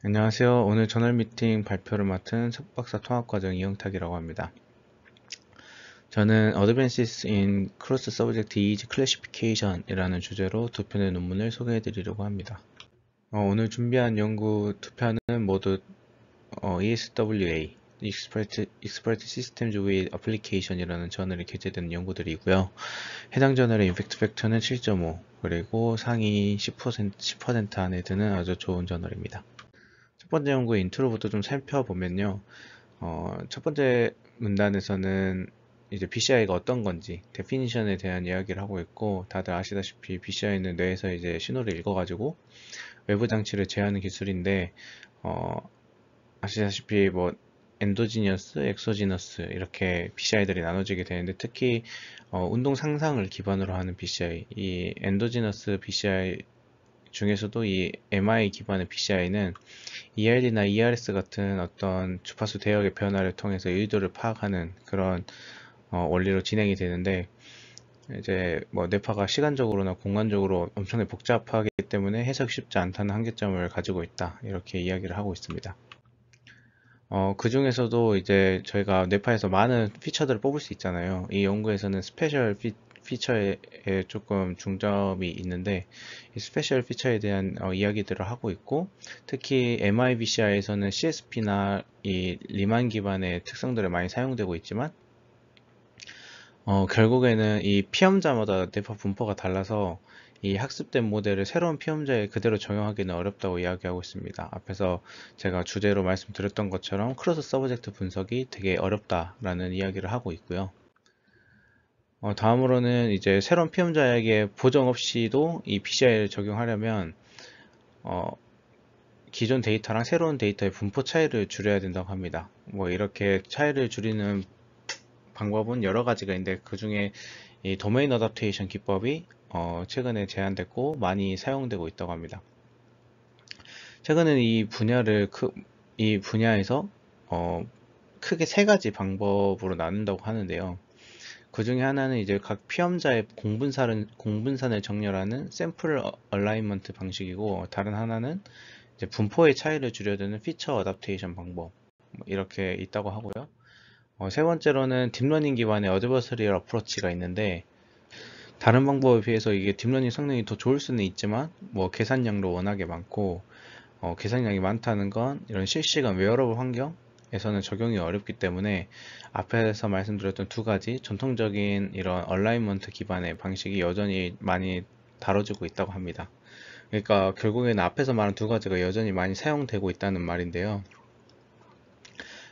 안녕하세요. 오늘 저널 미팅 발표를 맡은 석박사 통합과정 이영탁이라고 합니다. 저는 Advances in Cross Subject Easy Classification 이라는 주제로 두 편의 논문을 소개해 드리려고 합니다. 오늘 준비한 연구 두 편은 모두 ESWA, Expert Systems with Application 이라는 저널에 게재된 연구들이고요. 해당 저널의 임팩트 팩터는 7.5, 그리고 상위 10% 안에 드는 아주 좋은 저널입니다. 첫 번째 연구의 인트로부터 좀 살펴보면요. 첫 번째 문단에서는 이제 BCI가 어떤 건지 데피니션에 대한 이야기를 하고 있고, 다들 아시다시피 BCI는 뇌에서 이제 신호를 읽어가지고 외부 장치를 제어하는 기술인데, 아시다시피 뭐 엔도지니어스, 엑소지너스 이렇게 BCI들이 나눠지게 되는데, 특히 운동 상상을 기반으로 하는 BCI, 이 엔도지너스 BCI 중에서도 이 MI 기반의 BCI는 ERD나 ERS 같은 어떤 주파수 대역의 변화를 통해서 의도를 파악하는 그런 원리로 진행이 되는데, 이제 뭐 뇌파가 시간적으로나 공간적으로 엄청나게 복잡하기 때문에 해석이 쉽지 않다는 한계점을 가지고 있다, 이렇게 이야기를 하고 있습니다. 그 중에서도 이제 저희가 뇌파에서 많은 피처들을 뽑을 수 있잖아요. 이 연구에서는 스페셜 피처에 조금 중점이 있는데, 이 스페셜 피처에 대한 이야기들을 하고 있고, 특히 MIBCI에서는 CSP나 이 리만 기반의 특성들을 많이 사용되고 있지만, 결국에는 이 피험자마다 뇌파 분포가 달라서 이 학습된 모델을 새로운 피험자에 그대로 적용하기는 어렵다고 이야기하고 있습니다. 앞에서 제가 주제로 말씀드렸던 것처럼 크로스 서브젝트 분석이 되게 어렵다라는 이야기를 하고 있고요. 다음으로는 이제 새로운 피험자에게 보정 없이도 이 PCI를 적용하려면 어, 기존 데이터랑 새로운 데이터의 분포 차이를 줄여야 된다고 합니다. 뭐 이렇게 차이를 줄이는 방법은 여러 가지가 있는데, 그 중에 이 도메인 어답테이션 기법이 최근에 제한됐고 많이 사용되고 있다고 합니다. 최근에는 이 분야에서 크게 세 가지 방법으로 나눈다고 하는데요. 그 중에 하나는 이제 각 피험자의 공분산을 정렬하는 샘플 얼라이먼트 방식이고, 다른 하나는 이제 분포의 차이를 줄여드는 피처 어답테이션 방법, 뭐 이렇게 있다고 하고요. 세 번째로는 딥러닝 기반의 어드버서리얼 어프로치가 있는데, 다른 방법에 비해서 이게 딥러닝 성능이 더 좋을 수는 있지만 뭐 계산량도 워낙에 많고, 계산량이 많다는 건 이런 실시간 웨어러블 환경에서는 적용이 어렵기 때문에 앞에서 말씀드렸던 두 가지 전통적인 이런 얼라이먼트 기반의 방식이 여전히 많이 다뤄지고 있다고 합니다. 그러니까 결국에는 앞에서 말한 두 가지가 여전히 많이 사용되고 있다는 말인데요.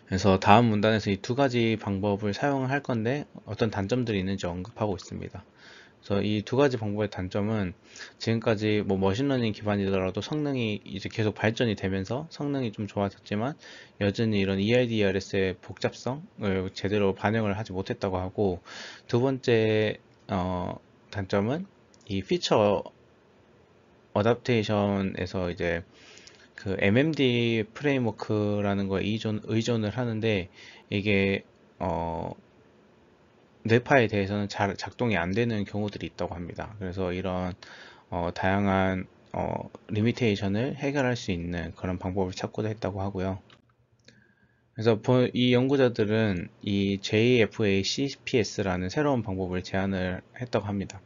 그래서 다음 문단에서 이 두 가지 방법을 사용할 건데 어떤 단점들이 있는지 언급하고 있습니다. 그래서 이 두 가지 방법의 단점은, 지금까지 뭐 머신러닝 기반이더라도 성능이 이제 계속 발전이 되면서 성능이 좀 좋아졌지만 여전히 이런 EIDRS의 복잡성을 제대로 반영을 하지 못했다고 하고, 두 번째 단점은 이 피처 어답테이션에서 이제 그 MMD 프레임워크라는 거에 의존을 하는데, 이게 뇌파에 대해서는 잘 작동이 안 되는 경우들이 있다고 합니다. 그래서 이런 다양한 리미테이션을 해결할 수 있는 그런 방법을 찾고도 했다고 하고요. 그래서 이 연구자들은 이 JFA-CPS라는 새로운 방법을 제안을 했다고 합니다.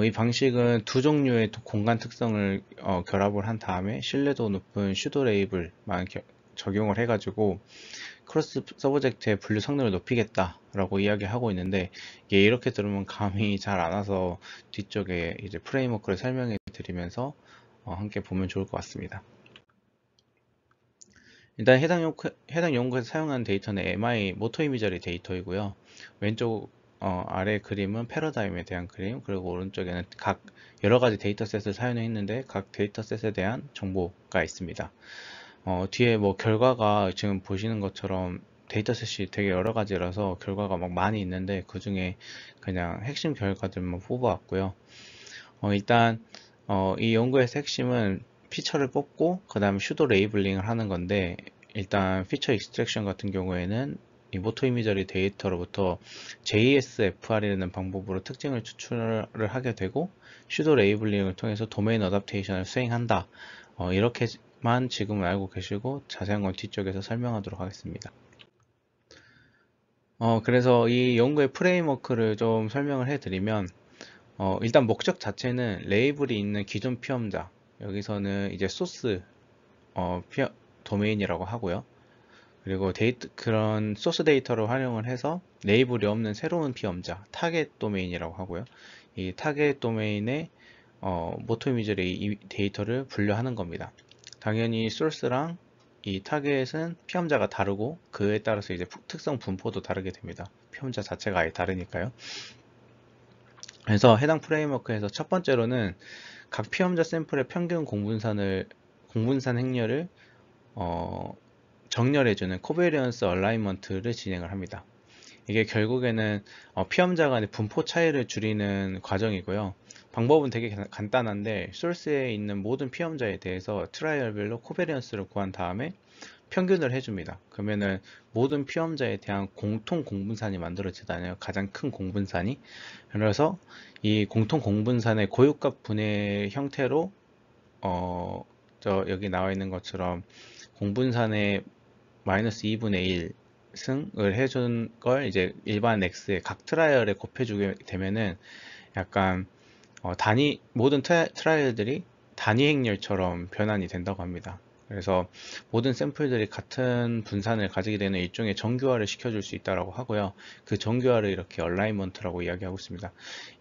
이 방식은 두 종류의 공간 특성을 결합을 한 다음에 신뢰도 높은 슈도 레이블만 적용을 해가지고 크로스 서브젝트의 분류 성능을 높이겠다라고 이야기하고 있는데, 이게 이렇게 들으면 감이 잘 안 와서 뒤쪽에 이제 프레임워크를 설명해 드리면서 함께 보면 좋을 것 같습니다. 일단 해당 연구에서 사용한 데이터는 MI 모터 이미저리 데이터이고요. 왼쪽 아래 그림은 패러다임에 대한 그림, 그리고 오른쪽에는 각 여러 가지 데이터셋을 사용했는데 각 데이터셋에 대한 정보가 있습니다. 뒤에 뭐 결과가 지금 보시는 것처럼 데이터셋이 되게 여러 가지라서 결과가 막 많이 있는데, 그 중에 그냥 핵심 결과들만 뽑아왔고요. 일단 이 연구에서 핵심은 피처를 뽑고 그 다음에 슈도 레이블링을 하는 건데, 일단 피처 익스트랙션 같은 경우에는 이 모토 이미저리 데이터로부터 JSFR이라는 방법으로 특징을 추출을 하게 되고, 슈도 레이블링을 통해서 도메인 어답테이션을 수행한다, 이렇게 지금은 알고 계시고 자세한 건 뒤쪽에서 설명하도록 하겠습니다. 그래서 이 연구의 프레임워크를 좀 설명을 해드리면, 일단 목적 자체는 레이블이 있는 기존 피험자, 여기서는 이제 소스 도메인이라고 하고요. 그리고 그런 소스 데이터를 활용을 해서 레이블이 없는 새로운 피험자, 타겟 도메인이라고 하고요. 이 타겟 도메인에 모토 이미지의 이 데이터를 분류하는 겁니다. 당연히 소스랑 이 타겟은 피험자가 다르고 그에 따라서 이제 특성 분포도 다르게 됩니다. 피험자 자체가 아예 다르니까요. 그래서 해당 프레임워크에서 첫 번째로는 각 피험자 샘플의 평균 공분산 행렬을 정렬해주는 코베리언스 얼라이먼트를 진행을 합니다. 이게 결국에는 피험자 간의 분포 차이를 줄이는 과정이고요. 방법은 되게 간단한데 소스에 있는 모든 피험자에 대해서 트라이얼별로 코베리언스를 구한 다음에 평균을 해줍니다. 그러면은 모든 피험자에 대한 공통 공분산이 만들어지잖아요. 가장 큰 공분산이. 그래서 이 공통 공분산의 고유값 분해 형태로 여기 나와 있는 것처럼 공분산의 마이너스 2분의 1 승을 해준 걸 이제 일반 X의 각 트라이얼에 곱해주게 되면은 약간 모든 트라이얼들이 단위 행렬처럼 변환이 된다고 합니다. 그래서 모든 샘플들이 같은 분산을 가지게 되는 일종의 정교화를 시켜줄 수 있다고 하고요. 그 정교화를 이렇게 얼라이먼트라고 이야기하고 있습니다.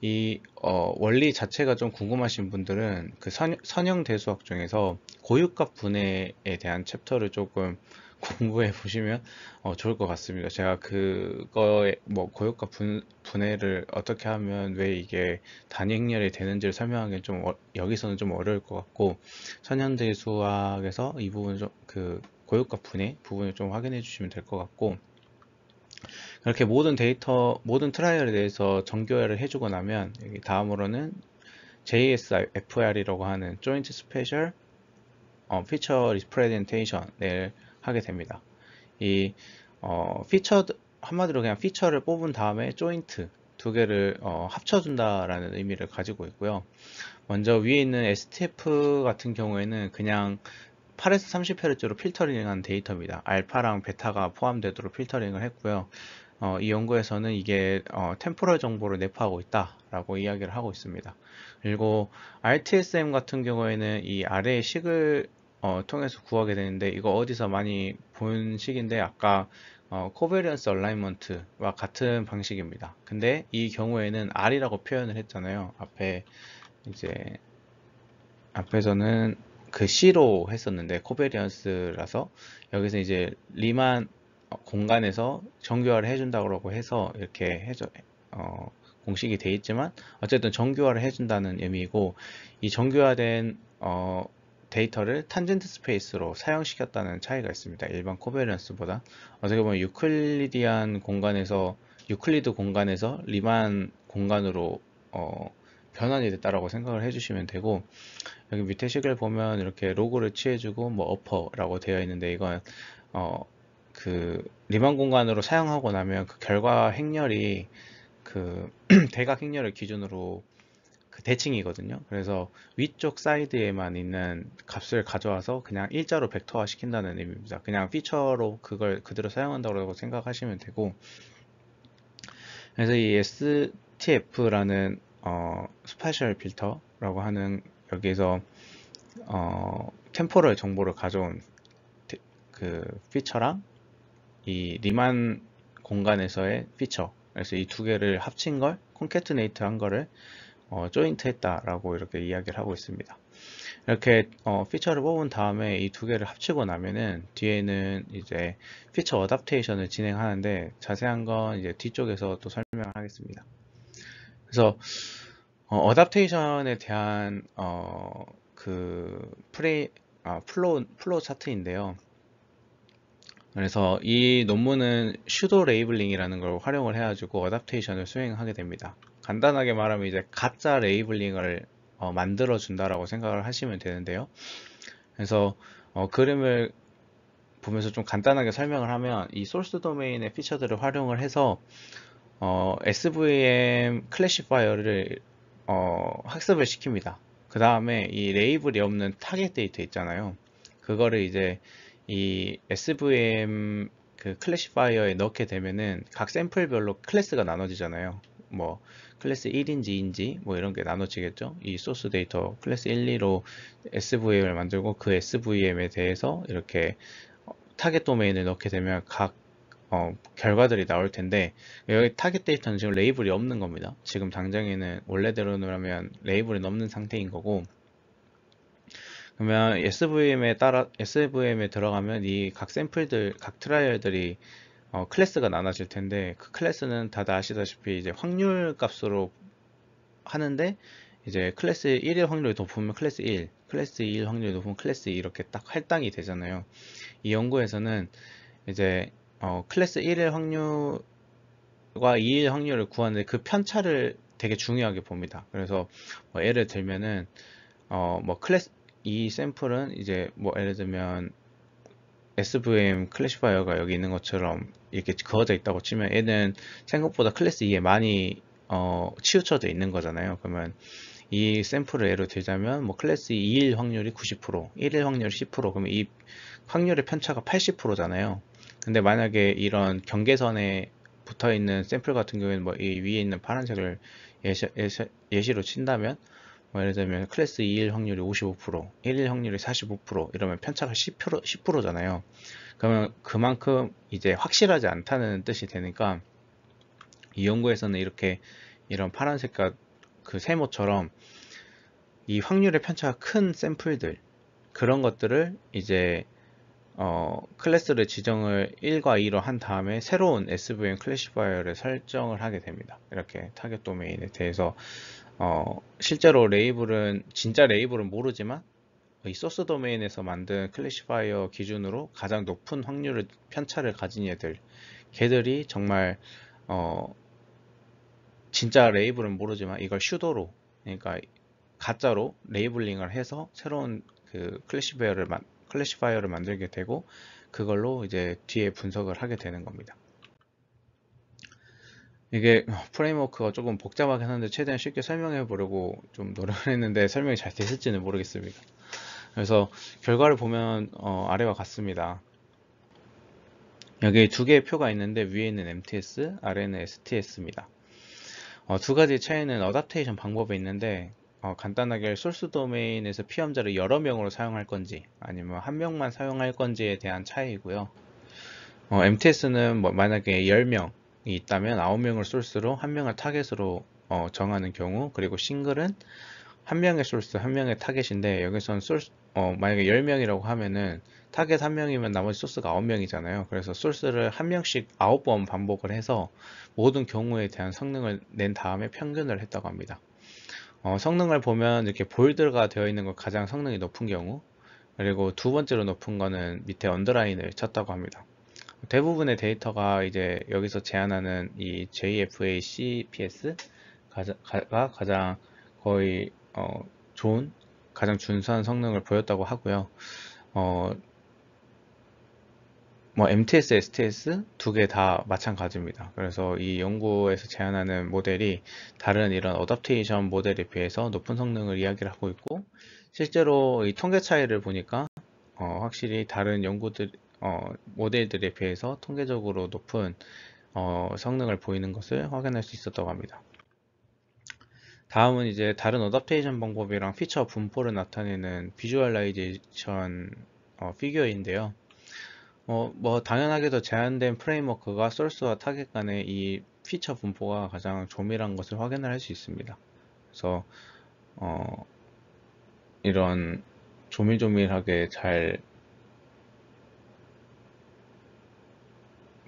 이 원리 자체가 좀 궁금하신 분들은 그 선형 대수학 중에서 고유값 분해에 대한 챕터를 조금 공부해 보시면 좋을 것 같습니다. 제가 그거에 뭐 고유값 분해를 어떻게 하면 왜 이게 단위 행렬이 되는지를 설명하기는 좀 여기서는 좀 어려울 것 같고, 선형대 수학에서 이 부분 그 고유값 분해 부분을 좀 확인해 주시면 될 것 같고, 이렇게 모든 트라이얼에 대해서 정교화를 해주고 나면 여기 다음으로는 JSFR이라고 하는 Joint Special Feature Representation을 하게 됩니다. 이 한마디로 그냥 피처를 뽑은 다음에 조인트 두 개를 합쳐준다라는 의미를 가지고 있고요. 먼저 위에 있는 STF 같은 경우에는 그냥 8에서 30Hz로 필터링한 데이터입니다. 알파랑 베타가 포함되도록 필터링을 했고요. 이 연구에서는 이게 템포럴 정보를 내포하고 있다라고 이야기를 하고 있습니다. 그리고 RTSM 같은 경우에는 이 아래의 식을 통해서 구하게 되는데, 이거 어디서 많이 본 식인데 아까 코베리언스 얼라이먼트와 같은 방식입니다. 근데 이 경우에는 R이라고 표현을 했잖아요. 이제 앞에서는 그 C로 했었는데 코베리언스라서 여기서 이제 리만 공간에서 정교화를 해준다고 해서 이렇게 공식이 돼 있지만 어쨌든 정교화를 해준다는 의미이고, 이 정교화된 데이터를 탄젠트 스페이스로 사용시켰다는 차이가 있습니다. 일반 코베리언스보다. 어떻게 보면 유클리드 공간에서 리만 공간으로 변환이 됐다라고 생각을 해주시면 되고, 여기 밑에 식을 보면 이렇게 로그를 취해주고 뭐 어퍼라고 되어 있는데, 이건 그 리만 공간으로 사용하고 나면 그 결과 행렬이 그 대각 행렬을 기준으로 그 대칭이거든요. 그래서 위쪽 사이드에만 있는 값을 가져와서 그냥 일자로 벡터화 시킨다는 의미입니다. 그냥 피처로 그걸 그대로 사용한다고 생각하시면 되고, 그래서 이 STF라는 스페셜 필터라고 하는 여기에서 템포럴 정보를 가져온 그 피처랑 이 리만 공간에서의 피처, 그래서 이 두 개를 합친 걸 콘캐트네이트 한 거를 조인트 했다라고 이렇게 이야기를 하고 있습니다. 이렇게 피처를 뽑은 다음에 이 두 개를 합치고 나면은 뒤에는 이제 피처 어답테이션을 진행하는데, 자세한 건 이제 뒤쪽에서 또 설명을 하겠습니다. 그래서 어답테이션에 대한 그 플로우 차트인데요. 그래서 이 논문은 슈도 레이블링이라는 걸 활용을 해가지고 어답테이션을 수행하게 됩니다. 간단하게 말하면 이제 가짜 레이블링을 만들어 준다라고 생각을 하시면 되는데요. 그래서 그림을 보면서 좀 간단하게 설명을 하면, 이 소스 도메인의 피처들을 활용을 해서 SVM 클래시파이어를 학습을 시킵니다. 그 다음에 이 레이블이 없는 타겟 데이터 있잖아요. 그거를 이제 이 SVM 그 클래시파이어에 넣게 되면은 각 샘플별로 클래스가 나눠지잖아요. 뭐 클래스 1인지 2인지 뭐 이런 게 나눠지겠죠. 이 소스 데이터 클래스 1, 2로 SVM을 만들고 그 SVM에 대해서 이렇게 타겟 도메인을 넣게 되면 각 결과들이 나올 텐데, 여기 타겟 데이터는 지금 레이블이 없는 겁니다. 지금 당장에는 원래대로라면 레이블이 없는 상태인 거고, 그러면 SVM에 들어가면 이 각 샘플들, 각 트라이얼들이 클래스가 나눠질 텐데, 그 클래스는 다들 아시다시피 이제 확률 값으로 하는데, 이제 클래스 1의 확률이 높으면 클래스 1, 클래스 2일 확률이 높으면 클래스 2 이렇게 딱 할당이 되잖아요. 이 연구에서는 이제 클래스 1의 확률과 2의 확률을 구하는데 그 편차를 되게 중요하게 봅니다. 그래서 뭐 예를 들면은 뭐 클래스 이 샘플은 이제 뭐 예를 들면 SVM 클래시파이어가 여기 있는 것처럼 이렇게 그어져 있다고 치면 얘는 생각보다 클래스 2에 많이 치우쳐져 있는 거잖아요. 그러면 이 샘플을 예로 들자면 뭐 클래스 2일 확률이 90%, 1일 확률이 10%, 그러면 이 확률의 편차가 80%잖아요. 근데 만약에 이런 경계선에 붙어 있는 샘플 같은 경우에는 뭐 이 위에 있는 파란색을 예시로 친다면 뭐 예를 들면 클래스 2일 확률이 55%, 1일 확률이 45% 이러면 편차가 10%잖아요. 그러면 그만큼 이제 확실하지 않다는 뜻이 되니까 이 연구에서는 이렇게 이런 파란색과 그 세모처럼 이 확률의 편차가 큰 샘플들 그런 것들을 이제 클래스를 지정을 1과 2로 한 다음에 새로운 SVM 클래시파이어를 설정을 하게 됩니다. 이렇게 타겟 도메인에 대해서 실제로 레이블은 진짜 레이블은 모르지만 이 소스 도메인에서 만든 클래시파이어 기준으로 가장 높은 확률을 편차를 가진 걔들이 정말 진짜 레이블은 모르지만 이걸 슈도로 그러니까 가짜로 레이블링을 해서 새로운 그 클래시파이어를 만들게 되고 그걸로 이제 뒤에 분석을 하게 되는 겁니다. 이게 프레임워크가 조금 복잡하긴 한데 최대한 쉽게 설명해 보려고 좀 노력을 했는데 설명이 잘 됐을지는 모르겠습니다. 그래서 결과를 보면 아래와 같습니다. 여기 두 개의 표가 있는데 위에 있는 MTS, 아래는 STS입니다. 두 가지 차이는 어댑테이션 방법에 있는데 간단하게 소스 도메인에서 피험자를 여러 명으로 사용할 건지 아니면 한 명만 사용할 건지에 대한 차이이고요. MTS는 뭐 만약에 10명이 있다면 9명을 소스로 한 명을 타겟으로 정하는 경우, 그리고 싱글은 한 명의 소스, 한 명의 타겟인데 여기서는 만약에 10명이라고 하면은 타겟 한 명이면 나머지 소스가 9명이잖아요. 그래서 소스를 한 명씩 9번 반복을 해서 모든 경우에 대한 성능을 낸 다음에 평균을 했다고 합니다. 성능을 보면 이렇게 볼드가 되어 있는 거 가장 성능이 높은 경우, 그리고 두 번째로 높은 거는 밑에 언더라인을 쳤다고 합니다. 대부분의 데이터가 이제 여기서 제한하는 이 JFA CPS가 가장 거의 좋은, 가장 준수한 성능을 보였다고 하고요. 뭐 MTS, STS 두 개 다 마찬가지입니다. 그래서 이 연구에서 제안하는 모델이 다른 이런 어댑테이션 모델에 비해서 높은 성능을 이야기를 하고 있고, 실제로 이 통계 차이를 보니까 확실히 다른 모델들에 비해서 통계적으로 높은 성능을 보이는 것을 확인할 수 있었다고 합니다. 다음은 이제 다른 어댑테이션 방법이랑 피처 분포를 나타내는 비주얼라이제이션 피규어인데요. 뭐 당연하게도 제한된 프레임워크가 소스와 타겟 간의 이 피처 분포가 가장 조밀한 것을 확인을 할 수 있습니다. 그래서 이런 조밀조밀하게 잘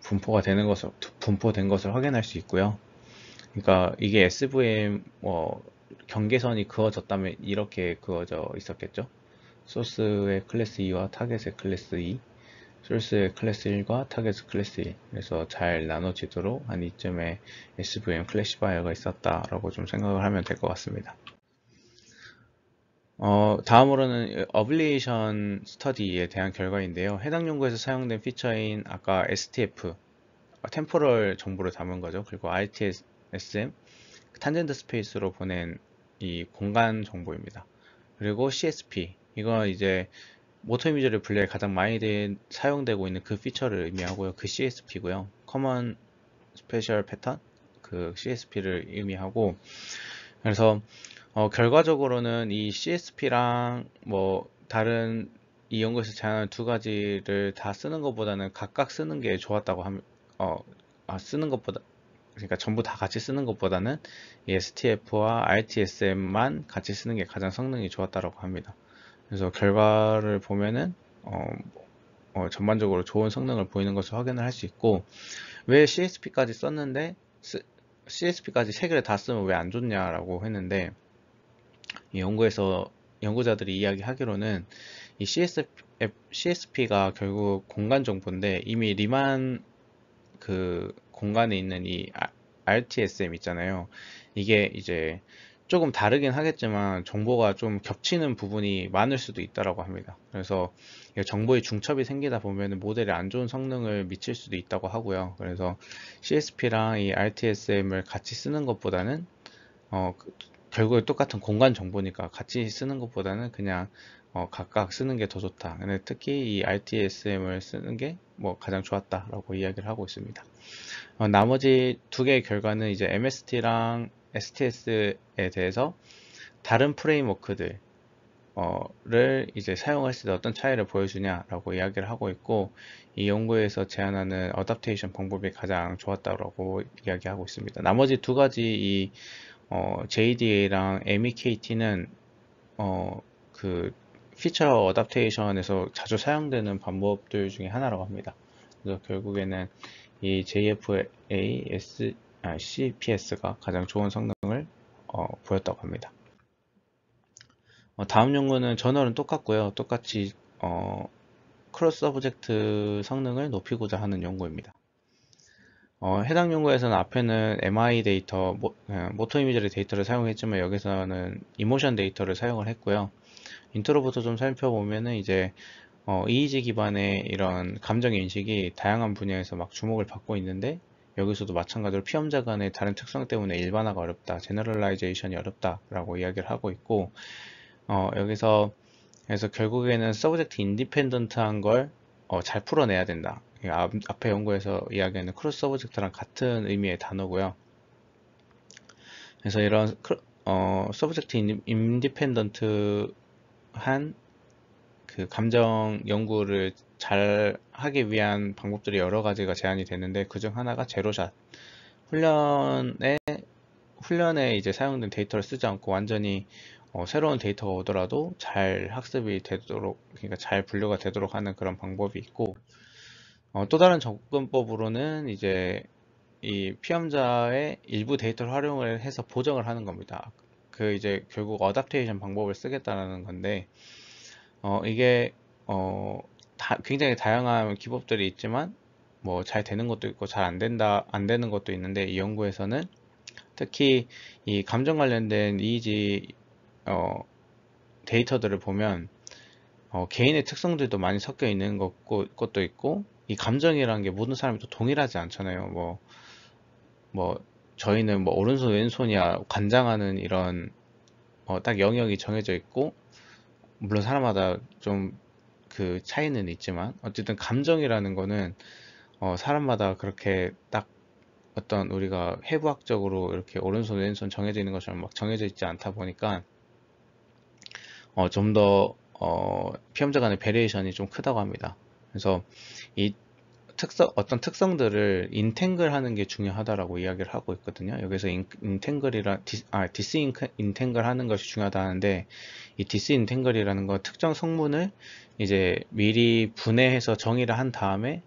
분포된 것을 확인할 수 있고요. 그러니까 이게 SVM 경계선이 그어졌다면 이렇게 그어져 있었겠죠. 소스의 클래스 2와 타겟의 클래스 2, 소스의 클래스 1과 타겟의 클래스 1. 그래서 잘 나눠지도록 한 이쯤에 SVM 클래시파이어가 있었다라고 좀 생각을 하면 될 것 같습니다. 다음으로는 어블리에이션 스터디에 대한 결과인데요. 해당 연구에서 사용된 피처인 아까 STF, 템포럴 정보를 담은 거죠. 그리고 RTSM, 탄젠트 스페이스로 보낸 이 공간 정보입니다. 그리고 CSP, 이건 이제 모터 이미지를 분리에 가장 많이 사용되고 있는 그 피처를 의미하고요. 그 CSP고요. Common Special Pattern 그 CSP를 의미하고, 그래서 결과적으로는 이 CSP랑 뭐 다른 이 연구에서 제안한 두 가지를 다 쓰는 것보다는 각각 쓰는 게 좋았다고 어, 쓰는 것보다, 그러니까 전부 다 같이 쓰는 것보다는 이 STF와 RTSM만 같이 쓰는 게 가장 성능이 좋았다고 합니다. 그래서 결과를 보면은 전반적으로 좋은 성능을 보이는 것을 확인을 할 수 있고, 왜 CSP까지 썼는데 CSP까지 세 개를 다 쓰면 왜 안 좋냐라고 했는데, 이 연구자들이 이야기하기로는 이 CSP가 결국 공간 정보인데, 이미 리만 그 공간에 있는 이 RTSM 있잖아요. 이게 이제 조금 다르긴 하겠지만 정보가 좀 겹치는 부분이 많을 수도 있다고 합니다. 그래서 정보의 중첩이 생기다 보면 모델에 안 좋은 성능을 미칠 수도 있다고 하고요. 그래서 CSP랑 이 RTSM을 같이 쓰는 것보다는 결국에 똑같은 공간 정보니까 같이 쓰는 것보다는 그냥 각각 쓰는 게 더 좋다. 근데 특히 이 RTSM을 쓰는 게 뭐 가장 좋았다라고 이야기를 하고 있습니다. 나머지 두 개의 결과는 이제 MST랑 STS에 대해서 다른 프레임워크들 를 이제 사용했을 때 어떤 차이를 보여주냐라고 이야기를 하고 있고, 이 연구에서 제안하는 어댑테이션 방법이 가장 좋았다고 이야기하고 있습니다. 나머지 두 가지 이 JDA랑 MEKT는 그 피처 어댑테이션에서 자주 사용되는 방법들 중에 하나라고 합니다. 그래서 결국에는 이 JFA CPS가 가장 좋은 성능을 보였다고 합니다. 다음 연구는 저널은 똑같고요. 똑같이 크로스 오브젝트 성능을 높이고자 하는 연구입니다. 해당 연구에서는 앞에는 MI 데이터, 모터 이미지의 데이터를 사용했지만 여기서는 이모션 데이터를 사용을 했고요. 인트로부터 좀 살펴보면은 이제 EEG 기반의 이런 감정 인식이 다양한 분야에서 막 주목을 받고 있는데, 여기서도 마찬가지로 피험자 간의 다른 특성 때문에 일반화가 어렵다, 제너럴라이제이션이 어렵다라고 이야기를 하고 있고, 여기서 그래서 결국에는 서브젝트 인디펜던트한 걸 잘 풀어내야 된다. 앞에 연구에서 이야기하는 크로스 서브젝트랑 같은 의미의 단어고요. 그래서 이런 서브젝트 인디펜던트한 그 감정 연구를 잘 하기 위한 방법들이 여러 가지가 제안이 되는데, 그중 하나가 제로샷. 훈련에 이제 사용된 데이터를 쓰지 않고 완전히 새로운 데이터가 오더라도 잘 학습이 되도록, 그러니까 잘 분류가 되도록 하는 그런 방법이 있고, 또 다른 접근법으로는 이제 이 피험자의 일부 데이터를 활용을 해서 보정을 하는 겁니다. 그 이제 결국 어댑테이션 방법을 쓰겠다는 건데, 이게 굉장히 다양한 기법들이 있지만 뭐 잘 되는 것도 있고 잘 안 되는 것도 있는데, 이 연구에서는 특히 이 감정 관련된 EEG 데이터들을 보면 개인의 특성들도 많이 섞여 있는 것도 있고, 이 감정이라는 게 모든 사람이 또 동일하지 않잖아요. 뭐 저희는 뭐 오른손 왼손이야 관장하는 이런 딱 영역이 정해져 있고, 물론 사람마다 좀 그 차이는 있지만 어쨌든 감정이라는 거는 사람마다 그렇게 딱 어떤 우리가 해부학적으로 이렇게 오른손 왼손 정해져 있는 것처럼 막 정해져 있지 않다 보니까 좀 더 피험자 간의 베리에이션이 좀 크다고 합니다. 그래서 이 어떤 특성들을 인탱글 하는 게 중요하다라고 이야기를 하고 있거든요. 여기서 디스인탱글 하는 것이 중요하다 하는데, 이 디스인탱글이라는 건 특정 성분을 이제 미리 분해해서 정의를 한 다음에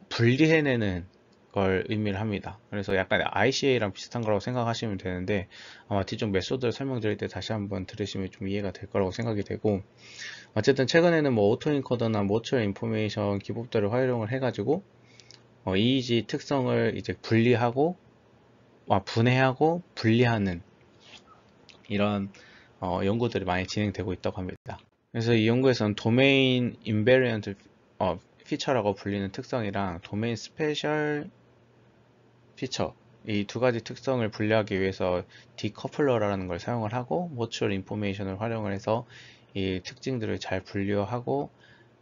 분리해내는 걸 의미를 합니다. 그래서 약간 ICA랑 비슷한 거라고 생각하시면 되는데, 아마 뒤쪽 메소드를 설명드릴 때 다시 한번 들으시면 좀 이해가 될 거라고 생각이 되고, 어쨌든 최근에는 뭐 오토인코더나 모처 인포메이션 기법들을 활용을 해가지고 EEG 특성을 이제 분해하고 분리하는 이런 연구들이 많이 진행되고 있다고 합니다. 그래서 이 연구에서는 도메인 인베리언트 피처라고 불리는 특성이랑 도메인 스페셜 피처, 이 두 가지 특성을 분리하기 위해서 디커플러라는 걸 사용을 하고 모추얼 인포메이션을 활용을 해서 이 특징들을 잘 분류하고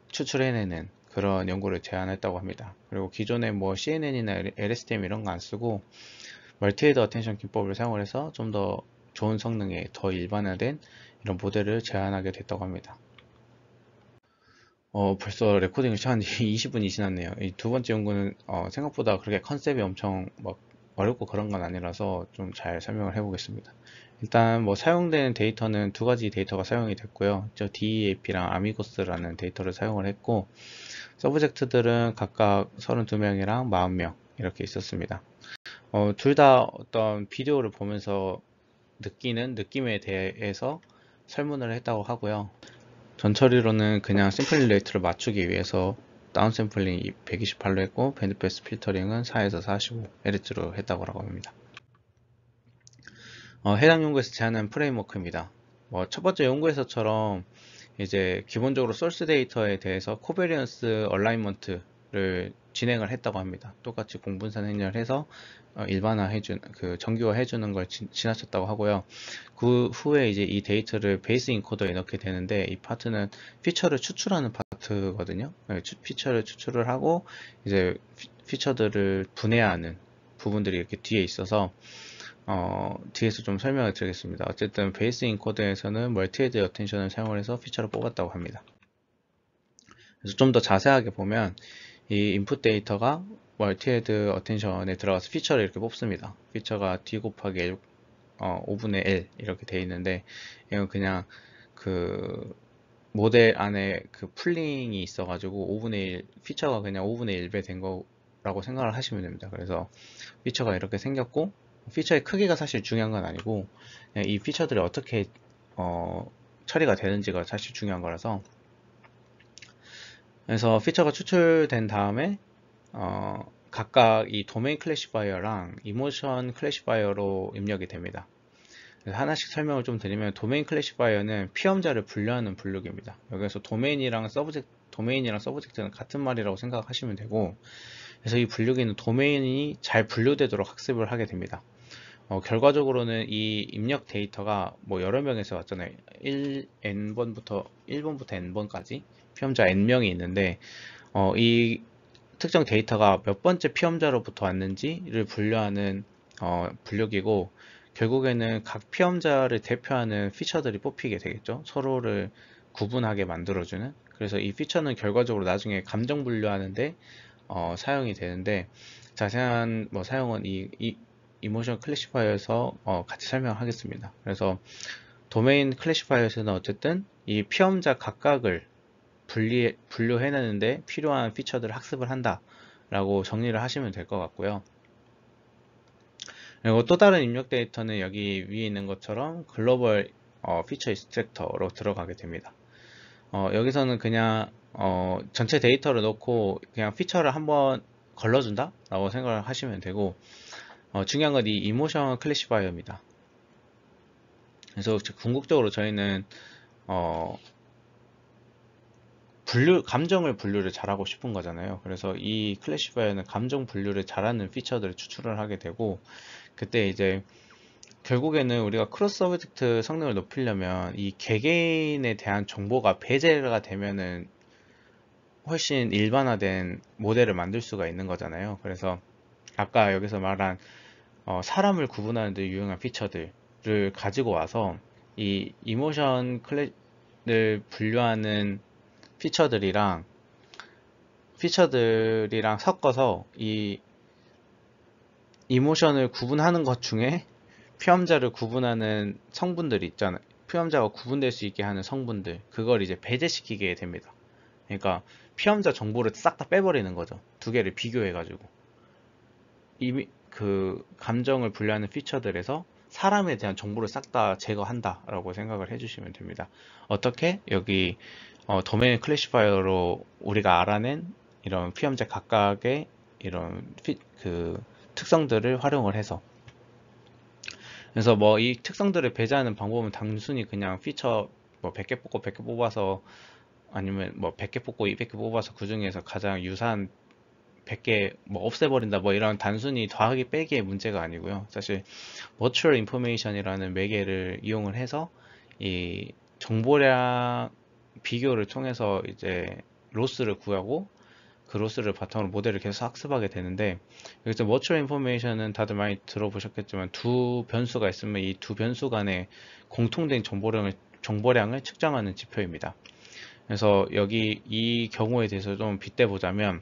추출해내는 그런 연구를 제안했다고 합니다. 그리고 기존에 뭐 CNN이나 LSTM 이런 거 안 쓰고 멀티헤드 어텐션 기법을 사용을 해서 좀 더 좋은 성능의 더 일반화된 이런 모델을 제안하게 됐다고 합니다. 벌써 레코딩을 시작한 지 20분이 지났네요. 이 두 번째 연구는 생각보다 그렇게 컨셉이 엄청 막 어렵고 그런 건 아니라서 좀 잘 설명을 해보겠습니다. 일단 뭐 사용되는 데이터는 두 가지 데이터가 사용이 됐고요. 저 DEAP랑 아미고스라는 데이터를 사용을 했고, 서브젝트들은 각각 32명이랑 40명 이렇게 있었습니다. 둘 다 어떤 비디오를 보면서 느끼는 느낌에 대해서 설문을 했다고 하고요. 전처리로는 그냥 샘플링 레이트를 맞추기 위해서 다운샘플링 128로 했고 밴드패스 필터링은 4에서 45Hz로 했다고 합니다. 해당 연구에서 제안한 프레임워크입니다. 첫 번째 연구에서처럼 이제 기본적으로 소스 데이터에 대해서 코베리언스 얼라이먼트를 진행을 했다고 합니다. 똑같이 공분산 행렬을 해서 일반화해준 정규화해주는 걸 지나쳤다고 하고요. 그 후에 이제 이 데이터를 베이스 인코더에 넣게 되는데 이 파트는 피처를 추출하는 파트거든요. 피처를 추출을 하고 이제 피처들을 분해하는 부분들이 이렇게 뒤에 있어서 뒤에서 좀 설명을 드리겠습니다. 어쨌든 베이스 인코더에서는 멀티헤드 어텐션을 사용을 해서 피처를 뽑았다고 합니다. 그래서 좀 더 자세하게 보면 이 인풋 데이터가 멀티헤드 어텐션에 들어가서 피처를 이렇게 뽑습니다. 피처가 D 곱하기 L, 5분의 L 이렇게 되어 있는데 이건 그냥 그 모델 안에 그 풀링이 있어가지고 5분의 1 피처가 그냥 5분의 1배 된 거라고 생각을 하시면 됩니다. 그래서 피처가 이렇게 생겼고 피처의 크기가 사실 중요한 건 아니고 그냥 이 피처들이 어떻게 처리가 되는지가 사실 중요한 거라서, 그래서 피처가 추출된 다음에 각각 이 도메인 클래시파이어랑 이모션 클래시파이어로 입력이 됩니다. 하나씩 설명을 좀 드리면 도메인 클래시파이어는 피험자를 분류하는 분류기입니다. 여기서 도메인이랑 서브젝트는 같은 말이라고 생각하시면 되고, 그래서 이 분류기는 도메인이 잘 분류되도록 학습을 하게 됩니다. 결과적으로는 이 입력 데이터가 뭐 여러 명에서 왔잖아요. 1n번부터 1번부터 n번까지 피험자 n명이 있는데 이 특정 데이터가 몇 번째 피험자로부터 왔는지를 분류하는 분류기고, 결국에는 각 피험자를 대표하는 피처들이 뽑히게 되겠죠. 서로를 구분하게 만들어주는. 그래서 이 피처는 결과적으로 나중에 감정 분류하는데 사용이 되는데, 자세한 뭐 사용은 이 이모션 클래시파이어에서 같이 설명하겠습니다. 그래서 도메인 클래시파이어에서는 어쨌든 이 피험자 각각을 분류해내는데 필요한 피처들을 학습을 한다 라고 정리를 하시면 될 것 같고요. 그리고 또 다른 입력 데이터는 여기 위에 있는 것처럼 글로벌 피처 익스트랙터로 들어가게 됩니다. 여기서는 그냥 전체 데이터를 넣고 그냥 피처를 한번 걸러준다 라고 생각을 하시면 되고, 중요한 건 이 이모션 클래시파이어입니다. 그래서 궁극적으로 저희는 감정을 분류를 잘하고 싶은 거잖아요. 그래서 이 클래시파이어는 감정 분류를 잘하는 피처들을 추출을 하게 되고, 그때 이제 결국에는 우리가 크로스 오브젝트 성능을 높이려면 이 개개인에 대한 정보가 배제가 되면은 훨씬 일반화된 모델을 만들 수가 있는 거잖아요. 그래서 아까 여기서 말한 사람을 구분하는 데 유용한 피처들을 가지고 와서 이 이모션 클래를 분류하는 피처들이랑 섞어서 이 이모션을 구분하는 것 중에 피험자를 구분하는 성분들이 있잖아요. 피험자가 구분될 수 있게 하는 성분들, 그걸 이제 배제시키게 됩니다. 그러니까 피험자 정보를 싹 다 빼버리는 거죠. 두 개를 비교해가지고 이미 그 감정을 분류하는 피처들에서 사람에 대한 정보를 싹 다 제거한다 라고 생각을 해주시면 됩니다. 어떻게? 여기 도메인 클래시파이어로 우리가 알아낸 이런 피험자 각각의 이런 그 특성들을 활용을 해서, 그래서 뭐 이 특성들을 배제하는 방법은 단순히 그냥 피처 뭐 100개 뽑고 100개 뽑아서, 아니면 뭐 100개 뽑고 200개 뽑아서 그 중에서 가장 유사한 100개 뭐 없애버린다 뭐 이런 단순히 더하기 빼기의 문제가 아니고요. 사실 virtual information이라는 매개를 이용을 해서 이 정보량 비교를 통해서 이제 로스를 구하고 그 로스를 바탕으로 모델을 계속 학습하게 되는데, 여기서 Virtual Information은 다들 많이 들어보셨겠지만 두 변수가 있으면 이 두 변수 간의 공통된 정보량을 측정하는 지표입니다. 그래서 여기 이 경우에 대해서 좀 빗대 보자면,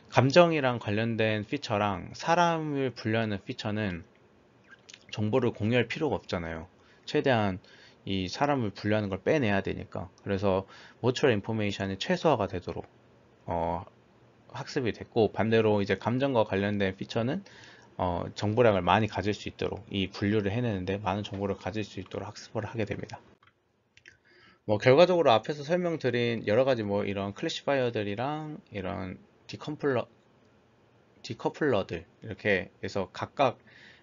감정이랑 관련된 피처랑 사람을 분류하는 피처는 정보를 공유할 필요가 없잖아요. 최대한 이 사람을 분류하는 걸 빼내야 되니까. 그래서 Virtual Information이 최소화가 되도록 학습이 됐고, 반대로 이제 감정과 관련된 피처는 정보량을 많이 가질 수 있도록, 이 분류를 해내는데 많은 정보를 가질 수 있도록 학습을 하게 됩니다. 뭐 결과적으로 앞에서 설명드린 여러 가지 뭐 이런 클래시파이어들이랑 이런 디커플러들 이렇게 해서 각각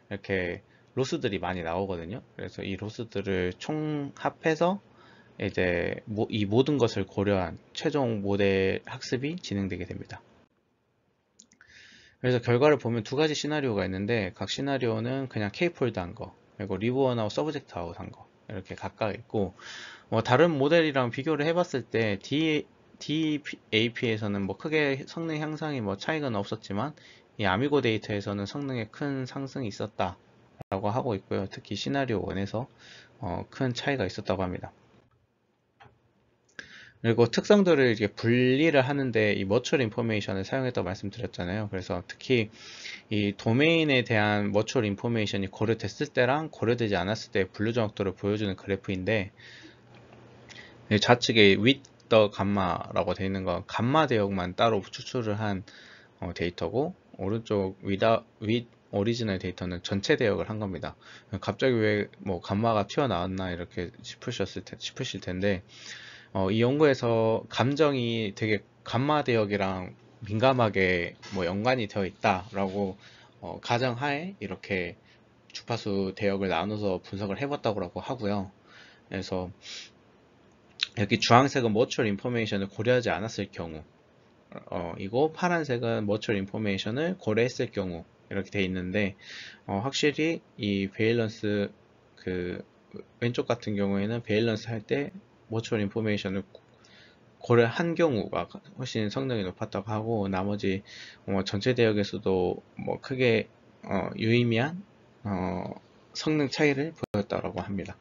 이렇게 로스들이 많이 나오거든요. 그래서 이 로스들을 총합해서 이제 이 모든 것을 고려한 최종 모델 학습이 진행되게 됩니다. 그래서 결과를 보면 두 가지 시나리오가 있는데, 각 시나리오는 그냥 K폴드 한 거, 그리고 리브원 아웃, 서브젝트 아웃 한 거, 이렇게 각각 있고, 다른 모델이랑 비교를 해봤을 때 DAP에서는 뭐 크게 성능 향상이 뭐 차이가 없었지만, 이 아미고 데이터에서는 성능에 큰 상승이 있었다라고 하고 있고요. 특히 시나리오 1에서 큰 차이가 있었다고 합니다. 그리고 특성들을 이렇게 분리를 하는데 이 머추얼 인포메이션을 사용했다고 말씀드렸잖아요. 그래서 특히 이 도메인에 대한 머추얼 인포메이션이 고려됐을 때랑 고려되지 않았을 때의 분류 정확도를 보여주는 그래프인데, 좌측에 with the gamma라고 되어 있는 건 감마 대역만 따로 추출을 한 데이터고, 오른쪽 with 오리지널 데이터는 전체 대역을 한 겁니다. 갑자기 왜 뭐 감마가 튀어나왔나 이렇게 싶으실 텐데, 이 연구에서 감정이 되게 감마 대역이랑 민감하게 뭐 연관이 되어 있다라고 가정하에 이렇게 주파수 대역을 나눠서 분석을 해봤다고 하고요. 그래서 여기 주황색은 머추얼 인포메이션을 고려하지 않았을 경우, 이거 파란색은 머추얼 인포메이션을 고려했을 경우 이렇게 돼 있는데, 확실히 이 베일런스 그 왼쪽 같은 경우에는 베일런스 할 때 머추얼 인포메이션을 고려한 경우가 훨씬 성능이 높았다고 하고, 나머지 전체 대역에서도 뭐 크게 유의미한 성능 차이를 보였다고 합니다.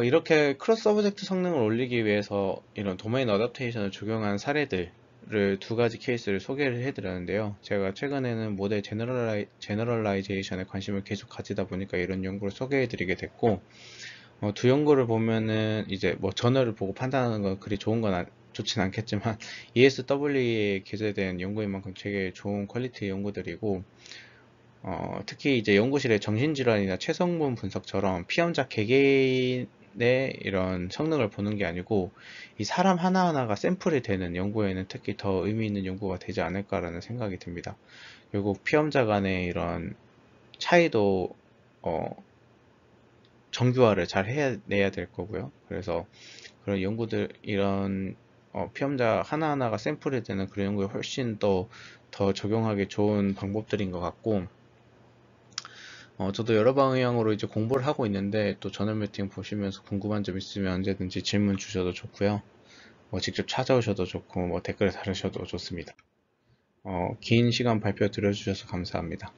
이렇게 크로스 오브젝트 성능을 올리기 위해서 이런 도메인 어댑테이션을 적용한 사례들을 두 가지 케이스를 소개를 해드렸는데요. 제가 최근에는 모델 제너럴라이제이션에 관심을 계속 가지다 보니까 이런 연구를 소개해드리게 됐고, 두 연구를 보면은 이제 뭐 저널을 보고 판단하는 건 그리 좋진 않겠지만 ESW에 게재된 연구인 만큼 되게 좋은 퀄리티의 연구들이고, 특히 이제 연구실의 정신질환이나 체성분 분석처럼 피험자 개개인의 이런 성능을 보는 게 아니고 이 사람 하나하나가 샘플이 되는 연구에는 특히 더 의미 있는 연구가 되지 않을까라는 생각이 듭니다. 결국 피험자 간의 이런 차이도 정교화를 잘 해내야 될 거고요. 그래서 그런 연구들, 이런 피험자 하나하나가 샘플이 되는 그런 연구에 훨씬 더 적용하기 좋은 방법들인 것 같고, 저도 여러 방향으로 이제 공부를 하고 있는데, 또 저널 미팅 보시면서 궁금한 점 있으면 언제든지 질문 주셔도 좋고요. 직접 찾아오셔도 좋고, 댓글 달으셔도 좋습니다. 긴 시간 발표 들어주셔서 감사합니다.